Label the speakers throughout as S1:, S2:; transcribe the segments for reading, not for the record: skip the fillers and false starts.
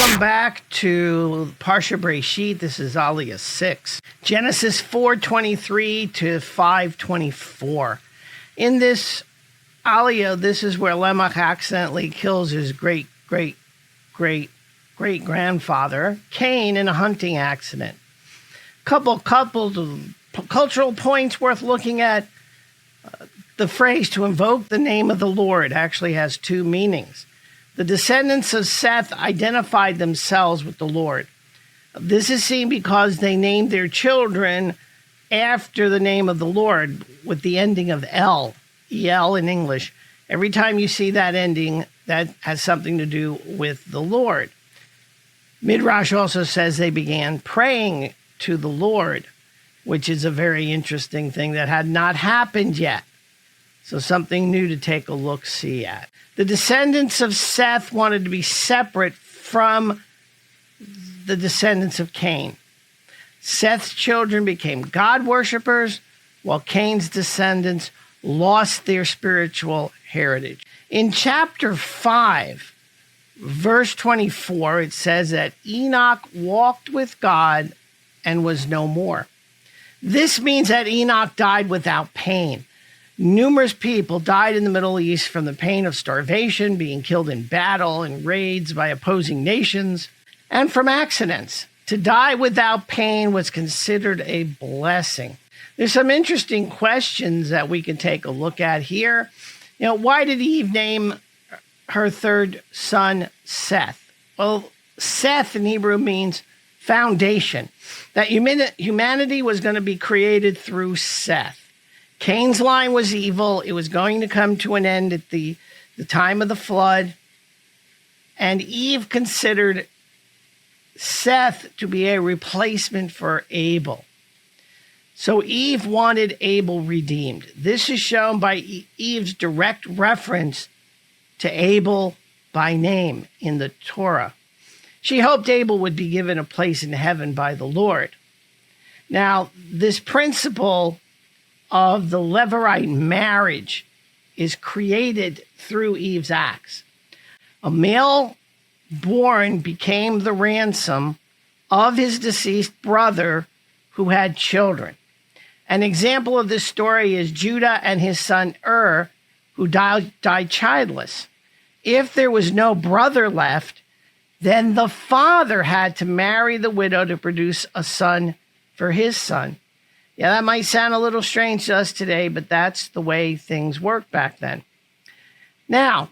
S1: Welcome back to Parsha Breshit. This is Aliyah 6. Genesis 4:23 to 5:24. In this Aliyah, this is where Lamech accidentally kills his great-great-great-great-grandfather, Cain, in a hunting accident. Couple cultural points worth looking at. The phrase to invoke the name of the Lord actually has two meanings. The descendants of Seth identified themselves with the Lord. This is seen because they named their children after the name of the Lord with the ending of El, E-L in English. Every time you see that ending, that has something to do with the Lord. Midrash also says they began praying to the Lord, which is a very interesting thing that had not happened yet. So something new to take a look-see at. The descendants of Seth wanted to be separate from the descendants of Cain. Seth's children became God worshippers, while Cain's descendants lost their spiritual heritage. In chapter 5, verse 24, it says that Enoch walked with God and was no more. This means that Enoch died without pain. Numerous people died in the Middle East from the pain of starvation, being killed in battle and raids by opposing nations, and from accidents. To die without pain was considered a blessing. There's some interesting questions that we can take a look at here. Why did Eve name her third son Seth? Well, Seth in Hebrew means foundation. That humanity was going to be created through Seth. Cain's line was evil. It was going to come to an end at the time of the flood. And Eve considered Seth to be a replacement for Abel. So Eve wanted Abel redeemed. This is shown by Eve's direct reference to Abel by name in the Torah. She hoped Abel would be given a place in heaven by the Lord. Now, this principle of the Levirate marriage is created through Eve's acts. A male born became the ransom of his deceased brother who had children. An example of this story is Judah and his son who died childless. If there was no brother left, then the father had to marry the widow to produce a son for his son. Yeah, that might sound a little strange to us today, but that's the way things worked back then. Now,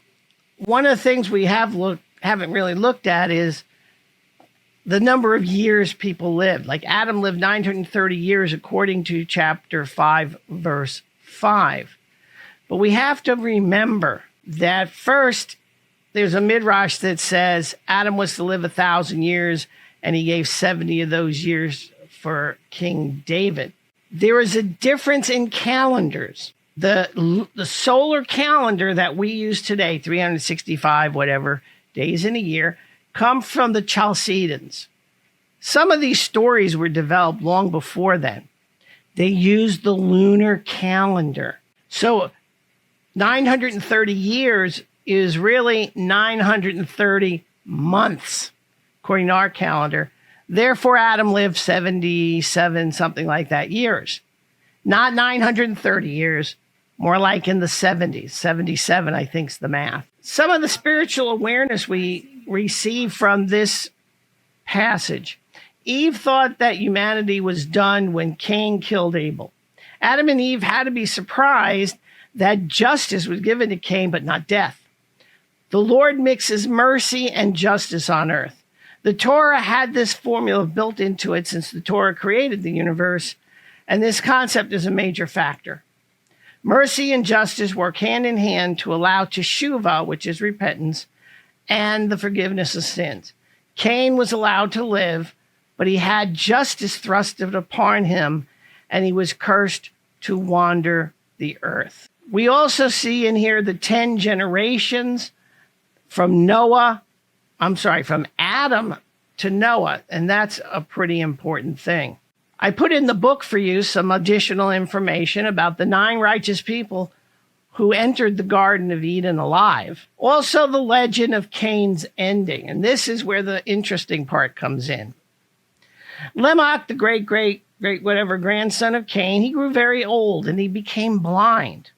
S1: one of the things we haven't really looked at is the number of years people lived. Like Adam lived 930 years according to chapter 5, verse 5. But we have to remember that first, there's a midrash that says Adam was to live 1,000 years, and he gave 70 of those years for King David. There is a difference in calendars. The solar calendar that we use today, 365 whatever days in a year, come from the Chaldeans. Some of these stories were developed long before then. They used the lunar calendar. So 930 years is really 930 months, according to our calendar. Therefore, Adam lived 77, something like that, years. Not 930 years, more like in the 70s. 77, I think, is the math. Some of the spiritual awareness we receive from this passage. Eve thought that humanity was done when Cain killed Abel. Adam and Eve had to be surprised that justice was given to Cain, but not death. The Lord mixes mercy and justice on earth. The Torah had this formula built into it since the Torah created the universe, and this concept is a major factor. Mercy and justice work hand in hand to allow teshuvah, which is repentance, and the forgiveness of sins. Cain was allowed to live, but he had justice thrusted upon him, and he was cursed to wander the earth. We also see in here the 10 generations from Adam to Noah, and that's a pretty important thing. I put in the book for you some additional information about the 9 righteous people who entered the Garden of Eden alive. Also, the legend of Cain's ending. And this is where the interesting part comes in. Lamech, the great grandson of Cain, he grew very old and he became blind.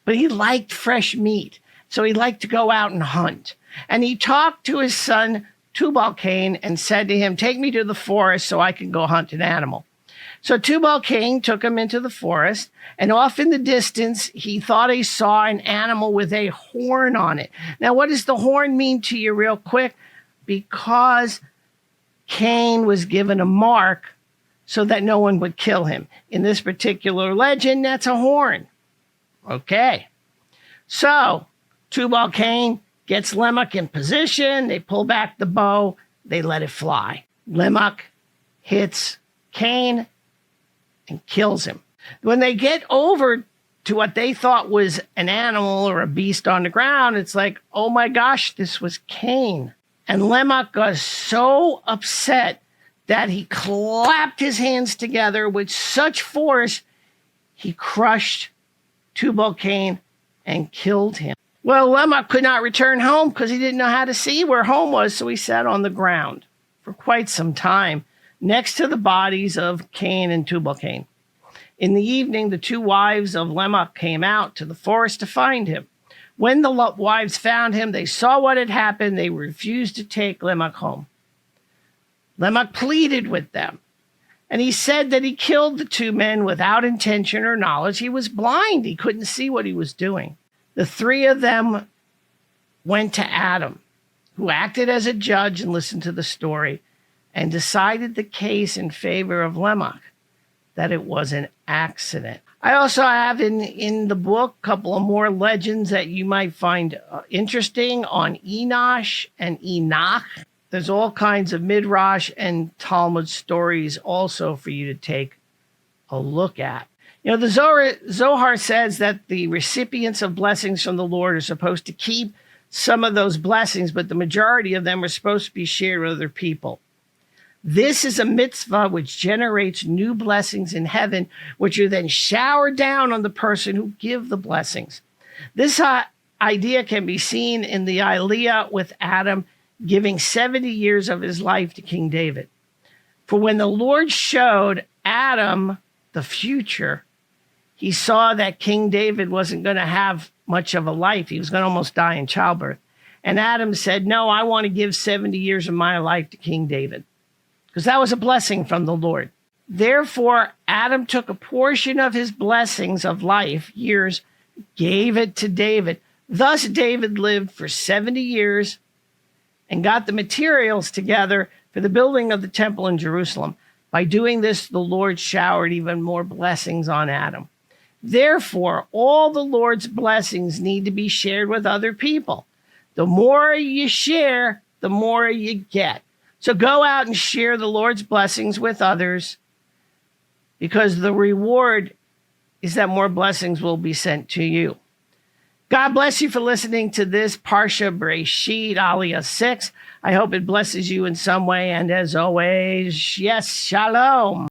S1: But he liked fresh meat, so he liked to go out and hunt. And he talked to his son Tubal-Cain and said to him, "Take me to the forest so I can go hunt an animal." So Tubal-Cain took him into the forest, and off in the distance, he thought he saw an animal with a horn on it. Now, what does the horn mean to you real quick? Because Cain was given a mark so that no one would kill him. In this particular legend, that's a horn. Okay. So Tubal-Cain gets Lamech in position. They pull back the bow. They let it fly. Lamech hits Cain and kills him. When they get over to what they thought was an animal or a beast on the ground, it's like, oh my gosh, this was Cain. And Lamech got so upset that he clapped his hands together with such force, he crushed Tubal-Cain and killed him. Well, Lamech could not return home because he didn't know how to see where home was, so he sat on the ground for quite some time next to the bodies of Cain and Tubal-Cain. In the evening, the two wives of Lamech came out to the forest to find him. When the wives found him, they saw what had happened. They refused to take Lamech home. Lamech pleaded with them, and he said that he killed the two men without intention or knowledge. He was blind. He couldn't see what he was doing. The three of them went to Adam, who acted as a judge and listened to the story, and decided the case in favor of Lamech, that it was an accident. I also have in the book a couple of more legends that you might find interesting on Enosh and Enoch. There's all kinds of Midrash and Talmud stories also for you to take a look at. You know, the Zohar says that the recipients of blessings from the Lord are supposed to keep some of those blessings, but the majority of them are supposed to be shared with other people. This is a mitzvah which generates new blessings in heaven, which are then showered down on the person who give the blessings. This idea can be seen in the Aliyah with Adam giving 70 years of his life to King David. For when the Lord showed Adam the future, he saw that King David wasn't going to have much of a life. He was going to almost die in childbirth. And Adam said, "No, I want to give 70 years of my life to King David," because that was a blessing from the Lord. Therefore, Adam took a portion of his blessings of life, years, gave it to David. Thus, David lived for 70 years and got the materials together for the building of the temple in Jerusalem. By doing this, the Lord showered even more blessings on Adam. Therefore, all the Lord's blessings need to be shared with other people. The more you share, the more you get. So go out and share the Lord's blessings with others, because the reward is that more blessings will be sent to you. God bless you for listening to this Parsha Breshit, Aliyah 6. I hope it blesses you in some way. And as always, yes, shalom.